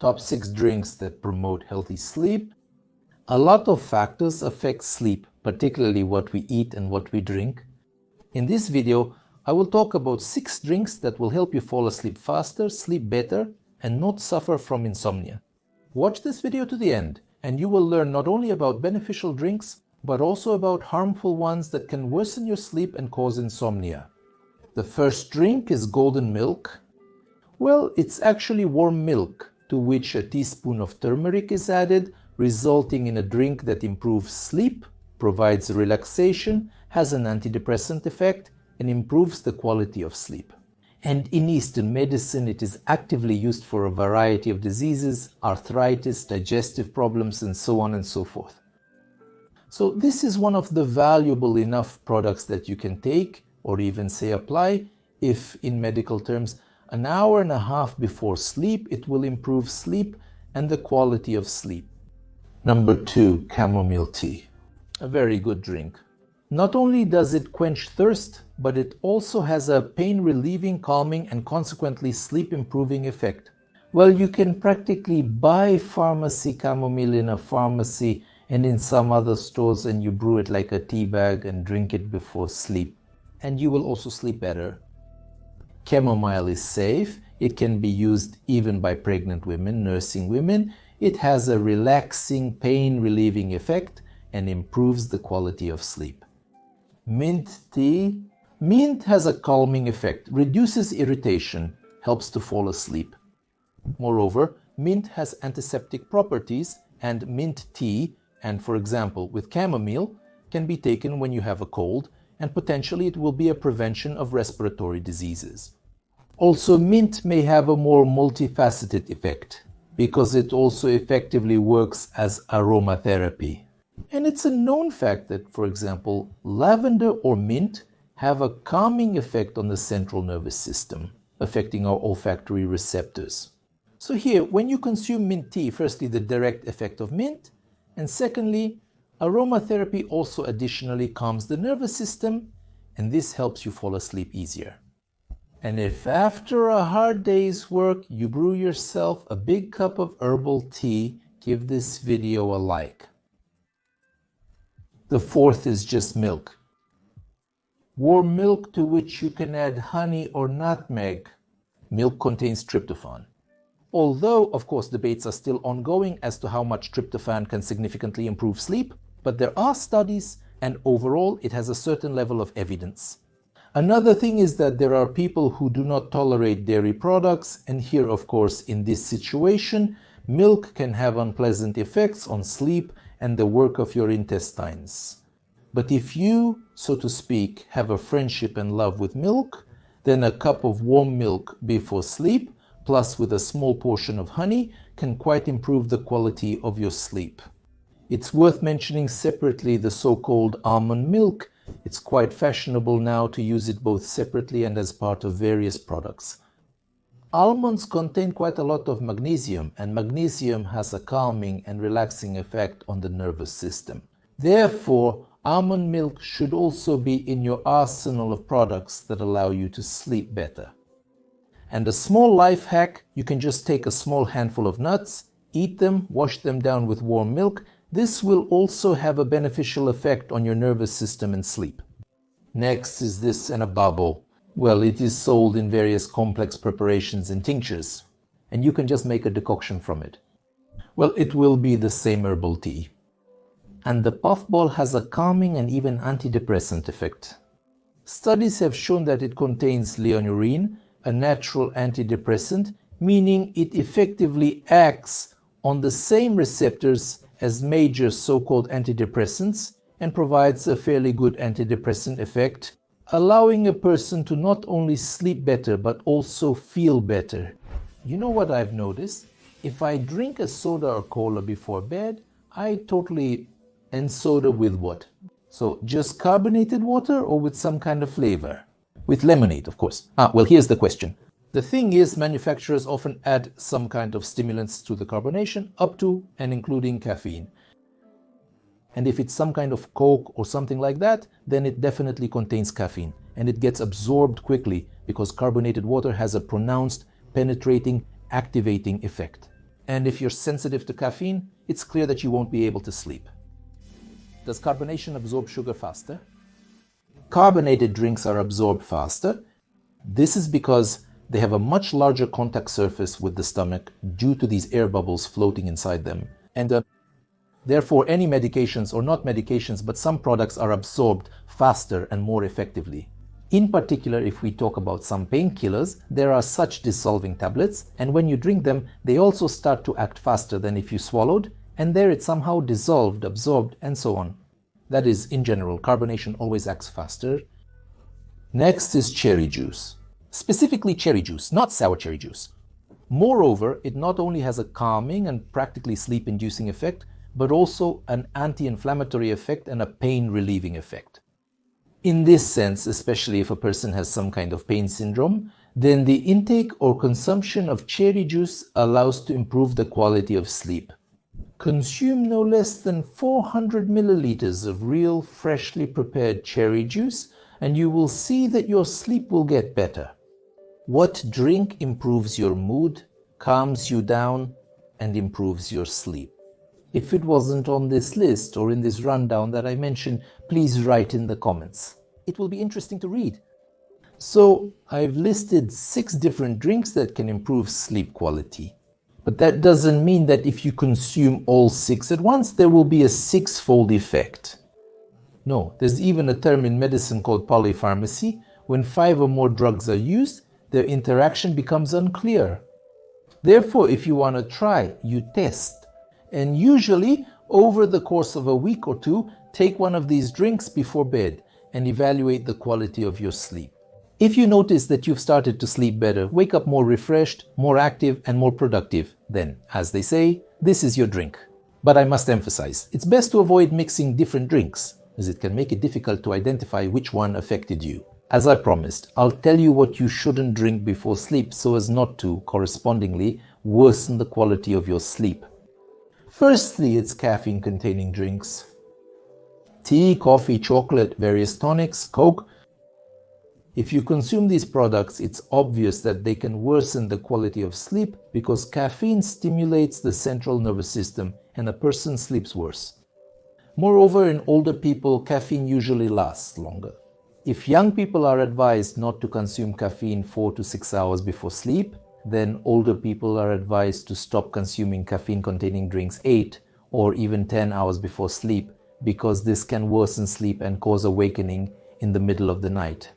Top 6 drinks that promote healthy sleep. A lot of factors affect sleep, particularly what we eat and what we drink. In this video, I will talk about 6 drinks that will help you fall asleep faster, sleep better, and not suffer from insomnia. Watch this video to the end, and you will learn not only about beneficial drinks, but also about harmful ones that can worsen your sleep and cause insomnia. The first drink is golden milk. Well, it's actually warm milk, to which a teaspoon of turmeric is added, resulting in a drink that improves sleep, provides relaxation, has an antidepressant effect, and improves the quality of sleep. And in Eastern medicine, it is actively used for a variety of diseases, arthritis, digestive problems, and so on and so forth. So this is one of the valuable enough products that you can take, or even say apply, if in medical terms, an hour and a half before sleep, it will improve sleep and the quality of sleep. Number 2, chamomile tea. A very good drink. Not only does it quench thirst, but it also has a pain-relieving, calming, and consequently sleep-improving effect. Well, you can practically buy pharmacy chamomile in a pharmacy and in some other stores, and you brew it like a tea bag and drink it before sleep. And you will also sleep better. Chamomile is safe. It can be used even by pregnant women, nursing women. It has a relaxing, pain-relieving effect and improves the quality of sleep. Mint tea. Mint has a calming effect, reduces irritation, helps to fall asleep. Moreover, mint has antiseptic properties, and mint tea, and for example with chamomile, can be taken when you have a cold, and potentially it will be a prevention of respiratory diseases. Also, mint may have a more multifaceted effect, because it also effectively works as aromatherapy. And it's a known fact that, for example, lavender or mint have a calming effect on the central nervous system, affecting our olfactory receptors. So here, when you consume mint tea, firstly, the direct effect of mint, and secondly, aromatherapy also additionally calms the nervous system, and this helps you fall asleep easier. And if after a hard day's work you brew yourself a big cup of herbal tea, give this video a like. The fourth is just milk. Warm milk to which you can add honey or nutmeg. Milk contains tryptophan. Although, of course, debates are still ongoing as to how much tryptophan can significantly improve sleep, but there are studies, and overall it has a certain level of evidence. Another thing is that there are people who do not tolerate dairy products, and here, of course, in this situation, milk can have unpleasant effects on sleep and the work of your intestines. But if you, so to speak, have a friendship and love with milk, then a cup of warm milk before sleep, plus with a small portion of honey, can quite improve the quality of your sleep. It's worth mentioning separately the so-called almond milk. It's quite fashionable now to use it both separately and as part of various products. Almonds contain quite a lot of magnesium, and magnesium has a calming and relaxing effect on the nervous system. Therefore, almond milk should also be in your arsenal of products that allow you to sleep better. And a small life hack, you can just take a small handful of nuts, eat them, wash them down with warm milk. This will also have a beneficial effect on your nervous system and sleep. Next is this in a bubble. Well, it is sold in various complex preparations and tinctures, and you can just make a decoction from it. Well, it will be the same herbal tea. And the puffball has a calming and even antidepressant effect. Studies have shown that it contains leonurine, a natural antidepressant, meaning it effectively acts on the same receptors as major so-called antidepressants and provides a fairly good antidepressant effect, allowing a person to not only sleep better but also feel better. You know what I've noticed? If I drink a soda or cola before bed, and soda with what? So just carbonated water or with some kind of flavor? With lemonade, of course. Well, here's the question. The thing is, manufacturers often add some kind of stimulants to the carbonation, up to and including caffeine. And if it's some kind of Coke or something like that, then it definitely contains caffeine. And it gets absorbed quickly because carbonated water has a pronounced, penetrating, activating effect. And if you're sensitive to caffeine, it's clear that you won't be able to sleep. Does carbonation absorb sugar faster? Carbonated drinks are absorbed faster. This is because they have a much larger contact surface with the stomach due to these air bubbles floating inside them. And therefore, any medications, or not medications, but some products are absorbed faster and more effectively. In particular, if we talk about some painkillers, there are such dissolving tablets, and when you drink them, they also start to act faster than if you swallowed, and there it's somehow dissolved, absorbed, and so on. That is, in general, carbonation always acts faster. Next is cherry juice. Specifically cherry juice, not sour cherry juice. Moreover, it not only has a calming and practically sleep-inducing effect, but also an anti-inflammatory effect and a pain-relieving effect. In this sense, especially if a person has some kind of pain syndrome, then the intake or consumption of cherry juice allows to improve the quality of sleep. Consume no less than 400 milliliters of real, freshly prepared cherry juice, and you will see that your sleep will get better. What drink improves your mood, calms you down, and improves your sleep? If it wasn't on this list or in this rundown that I mentioned, please write in the comments. It will be interesting to read. So, I've listed 6 different drinks that can improve sleep quality. But that doesn't mean that if you consume all 6 at once, there will be a 6-fold effect. No, there's even a term in medicine called polypharmacy. When 5 or more drugs are used, their interaction becomes unclear. Therefore, if you want to try, you test. And usually, over the course of a week or 2, take one of these drinks before bed and evaluate the quality of your sleep. If you notice that you've started to sleep better, wake up more refreshed, more active, and more productive, then, as they say, this is your drink. But I must emphasize, it's best to avoid mixing different drinks, as it can make it difficult to identify which one affected you. As I promised, I'll tell you what you shouldn't drink before sleep so as not to, correspondingly, worsen the quality of your sleep. Firstly, it's caffeine-containing drinks. Tea, coffee, chocolate, various tonics, Coke. If you consume these products, it's obvious that they can worsen the quality of sleep because caffeine stimulates the central nervous system and a person sleeps worse. Moreover, in older people, caffeine usually lasts longer. If young people are advised not to consume caffeine 4 to 6 hours before sleep, then older people are advised to stop consuming caffeine-containing drinks 8 or even 10 hours before sleep because this can worsen sleep and cause awakening in the middle of the night.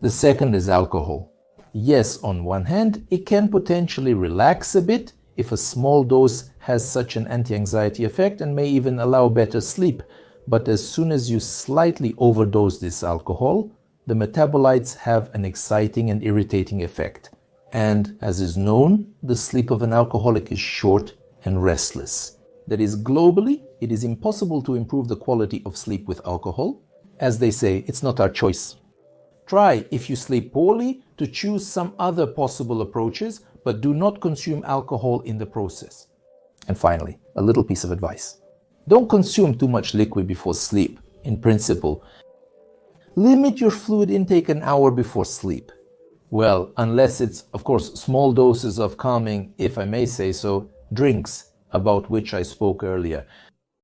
The second is alcohol. Yes, on one hand, it can potentially relax a bit if a small dose has such an anti-anxiety effect and may even allow better sleep, but as soon as you slightly overdose this alcohol, the metabolites have an exciting and irritating effect. And, as is known, the sleep of an alcoholic is short and restless. That is, globally, it is impossible to improve the quality of sleep with alcohol. As they say, it's not our choice. Try, if you sleep poorly, to choose some other possible approaches, but do not consume alcohol in the process. And finally, a little piece of advice. Don't consume too much liquid before sleep. In principle, limit your fluid intake an hour before sleep. Well, unless it's, of course, small doses of calming, if I may say so, drinks, about which I spoke earlier.